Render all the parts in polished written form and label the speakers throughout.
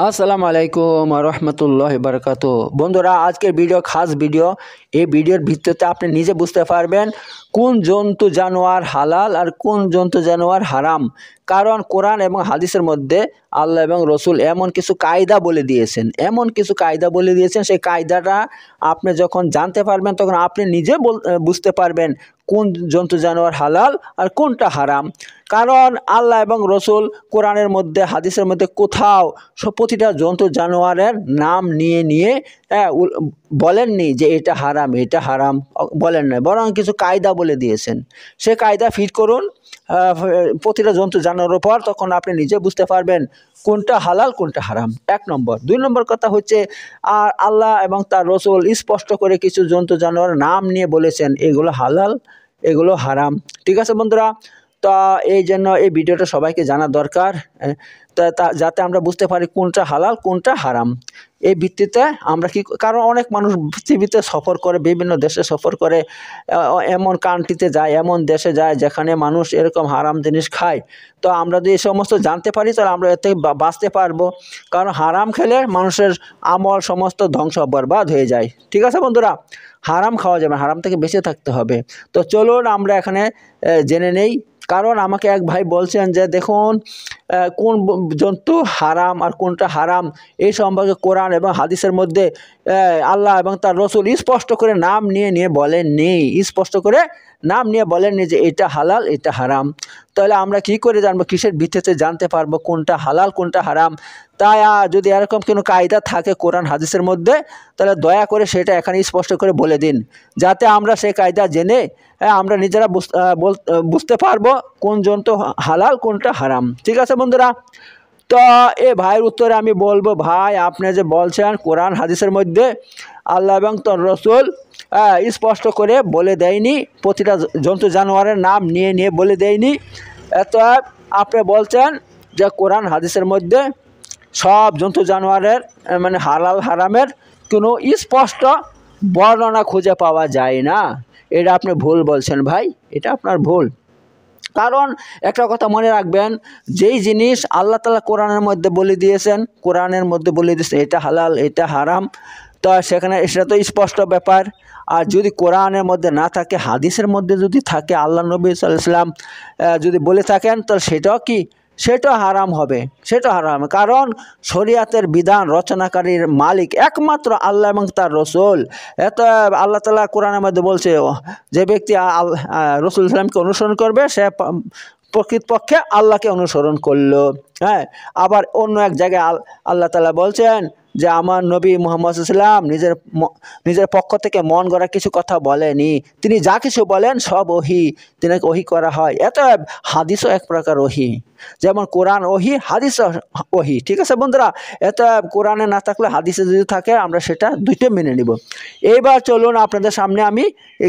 Speaker 1: আসসালামু আলাইকুম রহমতুল্লাহ বারকাত। বন্ধুরা, আজকের ভিডিও খাস ভিডিও। এই ভিডিওর ভিত্তিতে আপনি নিজে বুঝতে পারবেন কোন জন্তু জানোয়ার হালাল আর কোন জন্তু জানোয়ার হারাম। কারণ কোরআন এবং হাদিসের মধ্যে আল্লাহ এবং রসুল এমন কিছু কায়দা বলে দিয়েছেন, সেই কায়দাটা আপনি যখন জানতে পারবেন তখন আপনি নিজে বুঝতে পারবেন কোন জন্তু জানোয়ার হালাল আর কোনটা হারাম। কারণ আল্লাহ এবং রসুল কোরআনের মধ্যে হাদিসের মধ্যে কোথাও প্রতিটা জন্তু জানোয়ারের নাম নিয়ে নিয়ে বলেননি যে এটা হারাম এটা হারাম, বলেন না, বরং কিছু কায়দা বলে দিয়েছেন। সে কায়দা ফিট করুন প্রতিটা জন্তু জানোয়ারের উপর, তখন আপনি নিজে বুঝতে পারবেন কোনটা হালাল কোনটা হারাম। 1 নম্বর। 2 নম্বর কথা হচ্ছে, আর আল্লাহ এবং তার রসুল স্পষ্ট করে কিছু জন্তু জানোয়ারের নাম নিয়ে বলেছেন এগুলো হালাল এগুলো হারাম। ঠিক আছে বন্ধুরা, তো এই জন্য এই ভিডিওটা সবাইকে জানা দরকার, যাতে আমরা বুঝতে পারি কোনটা হালাল কোনটা হারাম। এই ভিত্তিতে আমরা কারণ অনেক মানুষ পৃথিবীতে সফর করে, বিভিন্ন দেশে সফর করে, এমন কান্ট্রিতে যায়, এমন দেশে যায় যেখানে মানুষ এরকম হারাম জিনিস খায়। তো আমরা যদি এই সমস্ত জানতে পারি তাহলে আমরা এতে বাঁচতে পারবো। কারণ হারাম খেলে মানুষের আমল সমস্ত ধ্বংস বরবাদ হয়ে যায়। ঠিক আছে বন্ধুরা, হারাম খাওয়া যাবে, হারাম থেকে বেঁচে থাকতে হবে। তো চলুন আমরা এখানে জেনে নেই। কারণ আমাকে এক ভাই বলছেন যে দেখুন কোন জন্তু হারাম আর কোনটা হারাম এই সম্পর্কে কোরআন এবং হাদিসের মধ্যে আল্লাহ এবং তার রসুল স্পষ্ট করে নাম নিয়ে বলেননি যে এটা হালাল এটা হারাম। তাহলে আমরা কি করে জানবো, কিসের ভিত্তিতে জানতে পারবো কোনটা হালাল কোনটা হারাম? তাই যদি এরকম কোনো কায়দা থাকে কোরআন হাদিসের মধ্যে, তাহলে দয়া করে সেটা এখানে স্পষ্ট করে বলে দিন, যাতে আমরা সেই কায়দা জেনে আমরা নিজেরা বুঝতে পারবো কোন জন্তু হালাল কোনটা হারাম। ঠিক আছে বন্ধুরা, তো এ ভাইয়ের উত্তরে আমি বলবো, ভাই আপনি যে বলছেন কোরআন হাদিসের মধ্যে আল্লাহ এবং তার রসুল স্পষ্ট করে বলে দেয়নি, প্রতিটা জন্তু জানোয়ারের নাম নিয়ে বলে দেয়নি। তো আপনি বলছেন যে কোরআন হাদিসের মধ্যে সব জন্তু জানোয়ারের মানে হালাল হারামের কোনো স্পষ্ট বর্ণনা খুঁজে পাওয়া যায় না। এটা আপনি ভুল বলছেন ভাই, এটা আপনার ভুল। কারণ একটা কথা মনে রাখবেন, যেই জিনিস আল্লাহ তাআলা কোরআনের মধ্যে বলে দিয়েছেন এটা হালাল এটা হারাম, তো সেখানে সেটা তো স্পষ্ট ব্যাপার। আর যদি কোরআনের মধ্যে না থাকে, হাদিসের মধ্যে যদি থাকে, আল্লাহ নবী সাল্লাল্লাহু আলাইহি ওয়াসাল্লাম যদি বলে থাকেন, তাহলে সেটা হারাম হবে। কারণ শরিয়াতের বিধান রচনাকারীর মালিক একমাত্র আল্লাহ এবং তার রসুল। এত আল্লাহ তাআলা কোরআনের মধ্যে বলছে, যে ব্যক্তি রসুল ইসলামকে অনুসরণ করবে সে প্রকৃতপক্ষে আল্লাহকে অনুসরণ করলো। আবার অন্য এক জায়গায় আল্লাহ তাআলা বলছেন যে আমার নবী মুহাম্মদ সাল্লাল্লাহু আলাইহি ওয়াসাল্লাম নিজের পক্ষ থেকে মন গড়া কিছু কথা বলেনি, তিনি যা কিছু বলেন সব ওহী, তিনাকে ওহী করা হয়। এত হাদিসও এক প্রকার ওহী, যেমন কোরআন ওহী হাদিস ওহী। ঠিক আছে বন্ধুরা, এত কোরআনে না থাকলে হাদিসে যদি থাকে আমরা সেটা দুইটা মেনে নিব। এইবার চলুন আপনাদের সামনে আমি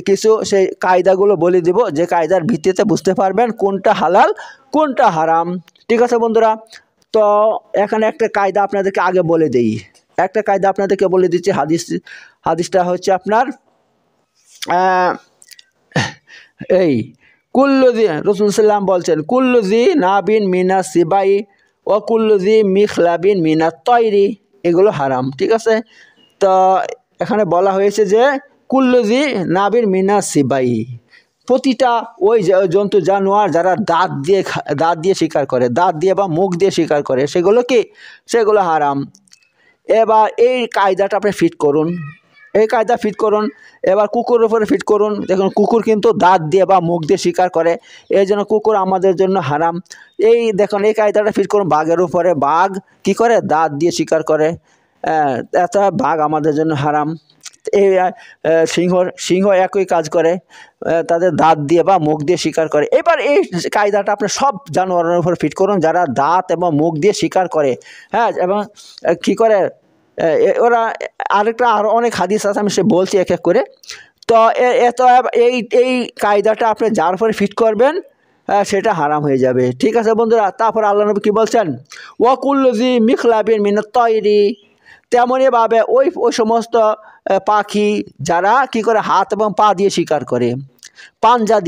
Speaker 1: কিছু সেই কায়দাগুলো বলে দিব, যে কায়দার ভিত্তিতে বুঝতে পারবেন কোনটা হালাল কোনটা হারাম। ঠিক আছে বন্ধুরা, তো এখানে একটা কায়দা আপনাদেরকে আগে বলে দিই, দিচ্ছি। হাদিসটা হচ্ছে আপনার এই কুল্লুজি রাসূল সাল্লাম বলছেন, কুল্লুজি নাবিন মিনা সিবাই ও কুল্লুজি মিখলাবিন মিনা তয়রি, এগুলো হারাম। ঠিক আছে, তো এখানে বলা হয়েছে যে কুল্লুজি নাবিন মিনা সিবাই, প্রতিটা ওই জন্তু জানোয়ার যারা দাঁত দিয়ে শিকার করে, দাঁত দিয়ে বা মুখ দিয়ে শিকার করে, সেগুলো হারাম। এবার এই কায়দাটা আপনি ফিট করুন, এবার কুকুরের উপরে ফিট করুন। দেখুন, কুকুর কিন্তু দাঁত দিয়ে বা মুখ দিয়ে শিকার করে, এই জন্য কুকুর আমাদের জন্য হারাম। এই দেখুন, এই কায়দাটা ফিট করুন বাঘের উপরে, বাঘ কি করে, দাঁত দিয়ে শিকার করে, এত বাঘ আমাদের জন্য হারাম। এই সিংহ একই কাজ করে, তাদের দাঁত দিয়ে বা মুখ দিয়ে শিকার করে। এবার এই কায়দাটা আপনি সব জানোয়ারের উপর ফিট করুন যারা দাঁত এবং মুখ দিয়ে শিকার করে। এবং কি করে ওরা, আরও অনেক হাদিস আছে, আমি সে বলছি এক এক করে। তো এই কায়দাটা আপনি যার উপরে ফিট করবেন সেটা হারাম হয়ে যাবে। ঠিক আছে বন্ধুরা, তারপর আল্লাহ নবী কি বলছেন, ওয়াকুল্লুজি মিখলাবিন মিনাত তয়রি, তেমনইভাবে ওই সমস্ত পাখি যারা কি করে হাত এবং পা দিয়ে শিকার করে, পাঞ্জা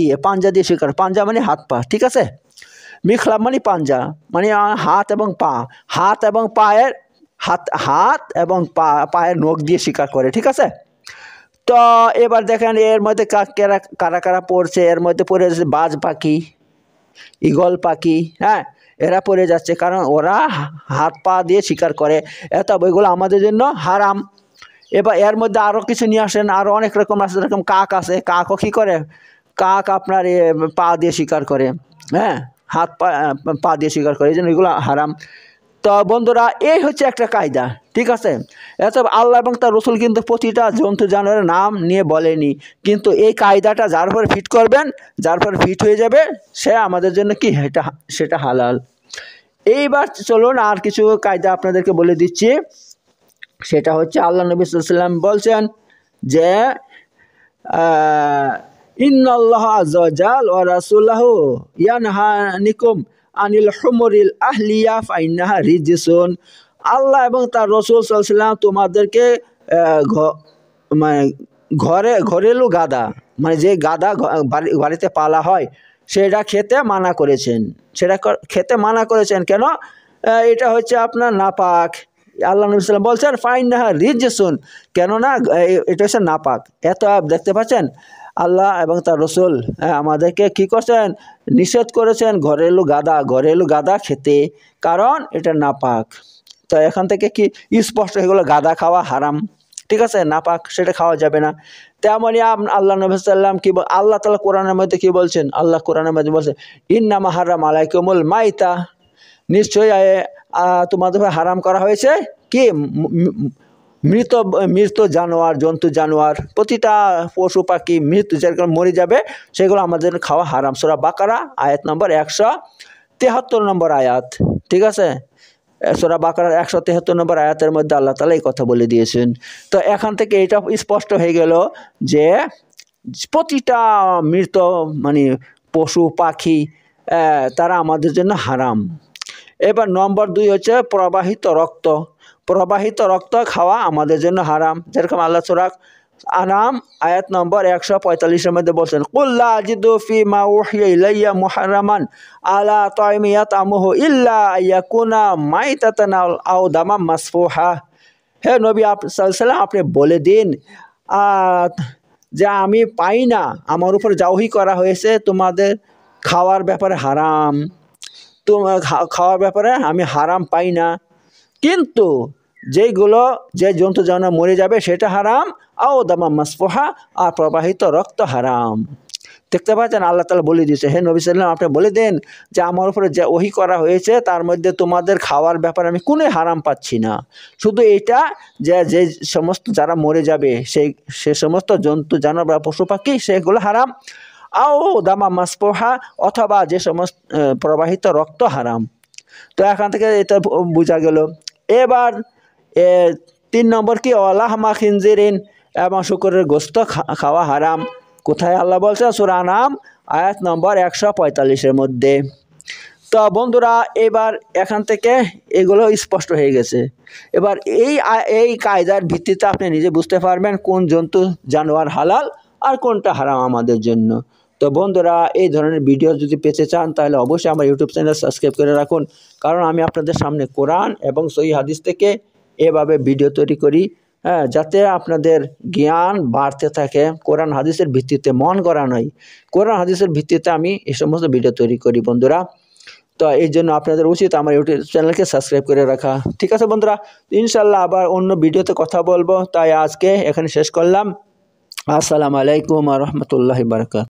Speaker 1: দিয়ে শিকার, পাঞ্জা মানে হাত পা। ঠিক আছে, মিখলাব মানে পাঞ্জা, মানে হাত এবং পায়ের হাত এবং পায়ের নখ দিয়ে শিকার করে, ঠিক আছে। তো এবার দেখেন এর মধ্যে কারা কারা পড়ছে, এর মধ্যে পড়ে যাচ্ছে বাজ পাখি, ঈগল পাখি, হ্যাঁ, এরা পড়ে যাচ্ছে, কারণ ওরা হাত পা দিয়ে শিকার করে, এগুলো আমাদের জন্য হারাম। এবার এর মধ্যে আরও কিছু নিয়ে আসেন, আরও অনেক রকম আছে, যেরকম কাক আছে, কাকও কী করে, কাক আপনার পা দিয়ে শিকার করে, হ্যাঁ, হাত পা দিয়ে শিকার করে, এই জন্য এগুলো হারাম। তো বন্ধুরা এই হচ্ছে একটা কায়দা, ঠিক আছে। আল্লাহ এবং তার রসুল কিন্তু প্রতিটা জন্তু জানোয়ারের নাম নিয়ে বলেনি, কিন্তু এই কায়দাটা যার পরে ফিট করবেন, যার পরে ফিট হয়ে যাবে, সে আমাদের জন্য কি সেটা হালাল। এইবার চলুন আর কিছু কায়দা আপনাদেরকে বলে দিচ্ছি। সেটা হচ্ছে আল্লাহ নবী সাল্লাল্লাহু আলাইহি ওয়াসাল্লাম বলছেন যে ইন্নাল্লাহ আযজা ওয়া জাল ওয়া রাসূলুহু ইয়ানহানিকুম আনিল হুমুরিল আহলিয়া ফাইন্নাহা রিজসুন। আল্লাহ এবং তার রাসূল সাল্লাল্লাহু আলাইহি ওয়াসাল্লাম তোমাদেরকে মানে ঘরেলু গাদা, মানে যে গাদা বাড়িতে পালা হয়, সেটা খেতে মানা করেছেন। কেন? এটা হচ্ছে আপনার নাপাক। আল্লাহ নবী সাল্লাল্লাহু আলাইহি ওয়াসাল্লাম বলছেন ফাইন্নাহা রিজসুন, কেননা এটা হচ্ছে নাপাক। দেখতে পাচ্ছেন আল্লাহ এবং তার রসুল আমাদেরকে কি করছেন, নিষেধ করেছেন ঘরেলু গাদা খেতে, কারণ এটা নাপাক। তো এখান থেকে কি স্পষ্ট এগুলো গাদা খাওয়া হারাম, ঠিক আছে, নাপাক, সেটা খাওয়া যাবে না। তেমনই আল্লাহ নবী সাল্লাম কি আল্লাহ তাআলা কোরআনের মধ্যে কি বলছেন, আল্লাহ কোরআনের মধ্যে বলছেন ইন্নামা হারাম আলাইকুমুল মাইতা, নিশ্চয়ই তোমাদের হারাম করা হয়েছে কি মৃত জানোয়ার, জন্তু জানোয়ার, প্রতিটা পশু পাখি মৃত যেরকম মরে যাবে সেগুলো আমাদের খাওয়া হারাম। সূরা বাকারা আয়াত নম্বর 173 নম্বর আয়াত, ঠিক আছে। সূরা বাকারার 173 নম্বর আয়াতের মধ্যে আল্লাহ তাআলা এই কথা বলে দিয়েছেন। তো এখান থেকে এটা স্পষ্ট হয়ে গেল যে প্রতিটা মৃত মানে পশু পাখি তারা আমাদের জন্য হারাম। এবার নম্বর 2 হচ্ছে প্রবাহিত রক্ত খাওয়া আমাদের জন্য হারাম। যেরকম আল্লাহ সূরা আনাম আয়াত নম্বর 145-এর মধ্যে বলছেন কুল লা আজিদু ফিমা উহিয়া ইলাইয়া মুহাররামান আলা তাইমি ইয়াতামুহু ইল্লা ইয়াকুনা মাইতাতান আও দামাম মাসফুহা। হে নবী সাল্লাল্লাহু আলাইহি ওয়াসাল্লাম, আপনি বলে দিন যে আমি পাই না, আমার উপর যা ওহী করা হয়েছে তোমাদের খাওয়ার ব্যাপারে হারাম, খাওয়ার ব্যাপারে আমি হারাম পাই না, কিন্তু যে জন্তু জানোয়ার মরে যাবে সেটা হারাম, আও দামা মাসফুহা, আর প্রবাহিত রক্ত হারাম। দেখতে পাচ্ছেন আল্লাহ তাআলা বলে দিয়েছে, হে নবী সাল্লাল্লাহু আলাইহি ওয়াসাল্লাম, আপনি বলে দেন যে আমার উপরে যে ওহী করা হয়েছে তার মধ্যে তোমাদের খাওয়ার ব্যাপারে আমি কোনো হারাম পাচ্ছি না, শুধু এইটা যে সমস্ত যারা মরে যাবে সে সমস্ত জন্তু জানোয়ার বা পশু পাখি সেগুলো হারাম, আও দামা মাসফুহা, অথবা যে সমস্ত প্রবাহিত রক্ত হারাম। তো এখান থেকে এটা বোঝা গেল। এবার 3 নম্বর কি ওয়ালাহমা খিনজিরিন, এবং শুকরের গোশত খাওয়া হারাম। কোথায় আল্লাহ বলছেন? সূরা আনাম আয়াত নম্বর 145-এর মধ্যে। তো বন্ধুরা এবার এখান থেকে এগুলো স্পষ্ট হয়ে গেছে। এবার এই কায়দার ভিত্তিতে আপনি নিজে বুঝতে পারবেন কোন জন্তু জানোয়ার হালাল আর কোনটা হারাম আমাদের জন্য। তো বন্ধুরা এই ধরনের ভিডিও যদি পেতে চান তাহলে অবশ্যই আমার ইউটিউব চ্যানেল সাবস্ক্রাইব করে রাখুন, কারণ আমি আপনাদের সামনে কোরআন এবং সহিহ হাদিস থেকে এভাবে ভিডিও তৈরি করি, যাতে আপনাদের জ্ঞান বাড়তে থাকে। কোরআন হাদিসের ভিত্তিতে, মন করা নয়, কোরআন হাদিসের ভিত্তিতে আমি এই সমস্ত ভিডিও তৈরি করি বন্ধুরা। তো এই জন্য আপনাদের উচিত আমার ইউটিউব চ্যানেলকে সাবস্ক্রাইব করে রাখা, ঠিক আছে বন্ধুরা। ইনশাল্লাহ আবার অন্য ভিডিওতে কথা বলবো, তাই আজকে এখানে শেষ করলাম। আসসালামু আলাইকুম ওয়া রাহমাতুল্লাহি ওয়া বারাকাতুহু।